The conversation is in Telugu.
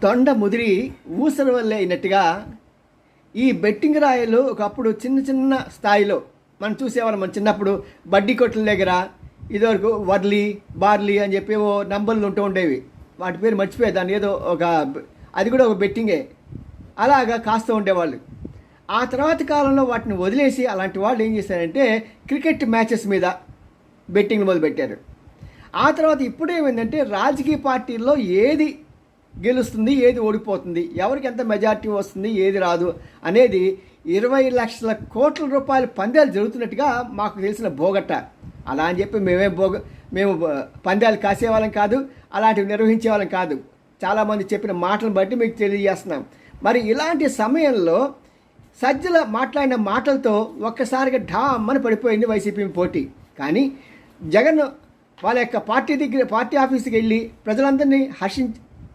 తొండ ముదిరి ఊసర వల్లే అయినట్టుగా ఈ బెట్టింగ్ రాయలు ఒకప్పుడు చిన్న చిన్న స్థాయిలో మనం చూసేవాళ్ళం. మన చిన్నప్పుడు బడ్డీ కొట్ల దగ్గర ఇదివరకు వర్లీ బార్లీ అని చెప్పి ఓ నంబర్లు ఉంటూ ఉండేవి. వాటి పేరు మర్చిపోయే, దాన్ని ఏదో అది కూడా ఒక బెట్టింగే. అలాగా కాస్తూ ఉండేవాళ్ళు. ఆ తర్వాత కాలంలో వాటిని వదిలేసి అలాంటి వాళ్ళు ఏం చేశారంటే క్రికెట్ మ్యాచెస్ మీద బెట్టింగ్లు మొదలుపెట్టారు. ఆ తర్వాత ఇప్పుడేమైందంటే రాజకీయ పార్టీల్లో ఏది గెలుస్తుంది, ఏది ఓడిపోతుంది, ఎవరికి ఎంత మెజారిటీ వస్తుంది, ఏది రాదు అనేది 20 లక్షల కోట్ల రూపాయల పందాలు జరుగుతున్నట్టుగా మాకు తెలిసిన బోగట్ట. అలా అని చెప్పి మేము పందాలు కాసేవాళ్ళం కాదు, అలాంటివి నిర్వహించే వాళ్ళం కాదు. చాలామంది చెప్పిన మాటలను బట్టి మీకు తెలియజేస్తున్నాం. మరి ఇలాంటి సమయంలో సజ్జల మాట్లాడిన మాటలతో ఒక్కసారిగా ఢామ్మని పడిపోయింది వైసీపీ పోటీ. కానీ జగన్ వాళ్ళ యొక్క పార్టీ ఆఫీస్కి వెళ్ళి ప్రజలందరినీ